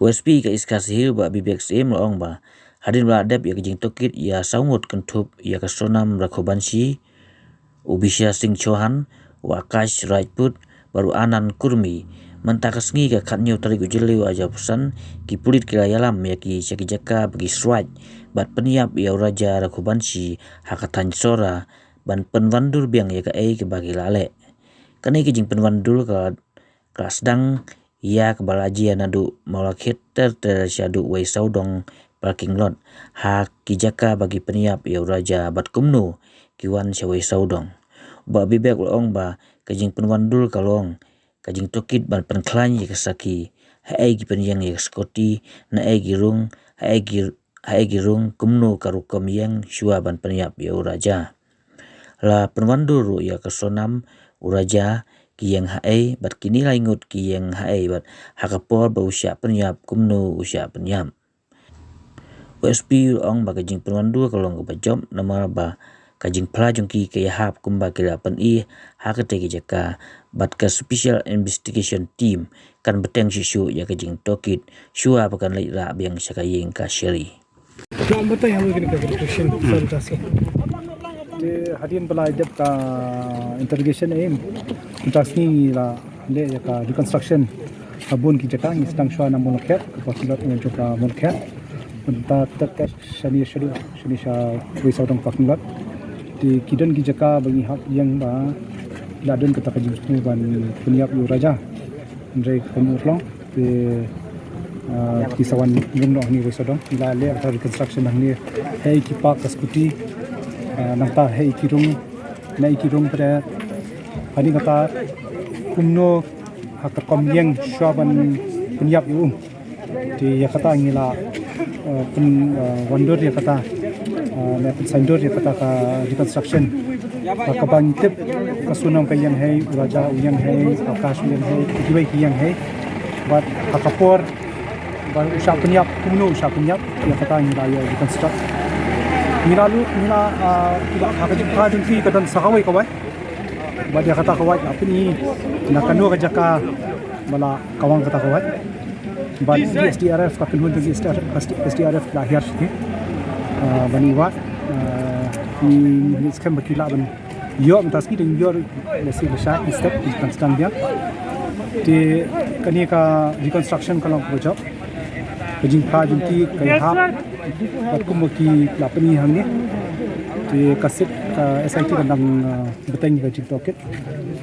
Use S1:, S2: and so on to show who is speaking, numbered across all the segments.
S1: OSP ka iskasi ba bibek sim loong ba hadin ba adep ya kijing tokit ya saungut kentup ya kasonam rakhobansi ubisya sing chohan wa akash rajput baru anan kurmi mentakas ngi ka khatnyu tari gujeli wa japusan ki pulit kila yalam ya ki syaki jaka bagi swaj bat peniap ya raja rakhobansi hakatan sora ban penwandur biang ya ka ai ke bagi lale kani kijing penwandur ka kasdang ya kebalaji nadu malakhet ter syadu wai saudong parking lot ha kijaka bagi peniap ya raja bat kumnu kiwan syawai saudong ba bibek loong ba kajing penwandul kalong kajing tokit ban penklan ya kesaki hae gi penyang ya skoti na ai girung hae girung kumnu karukom yang syua ban peniap ya raja la penwandur ya kesonam uraja kiyang hae bat kini laingut kiyang hae bat hakapor ba usya penyap kumnu usya penyap OSP ong ba kajing penwandu kalong ba job nama ba kajing pelajong ki kaya hap kumba kila pen I hakate ki jaka bat ka special investigation team kan beteng sisu ya kajing tokit syua pakan lai ra biang syakayeng ka syari
S2: Nam बताइए हम लोग के question sir से hadian bala jab ka interrogation aim tasni la le ya ka reconstruction abun ki jaka ni stang shwa na molkhet pakilat ni joka molkhet ta tak shani sha wisa dong pakilat di kidan ki jaka bagi hak yang ba ladon kata ka jitu ban peniap yu raja ndre komurlong te kisawan ngum no ni wisa dong la le ka reconstruction ni hei ki pak skuti nangta hei kirung pada ani kata kumno hakakom yang swaban penyap yu di ya kata ngila pen wonder ya kata na pen sandor ya kata ka reconstruction ka bangtip kasunam kayang hei raja yang hei akash yang hei kibai yang hei bat hakapor ban usha penyap kumno usha penyap ya kata ngila ya reconstruct nila hakajik kadun fi kadan sakawai kawai badia kata kawai apa ni nakanu kajaka bala kawang kata kawai bad SDRF ka penhun di SDRF lahir sini baniwa ni skam bakila ban yo mtaski dan yo nasi besar step di konstan dia di kani ka reconstruction kalau project kajing junti kaya hap batkumaki lapani hangi di kasit ka SIT kandang beteng ka TikTok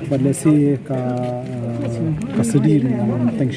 S2: badlesi ka kasedi teng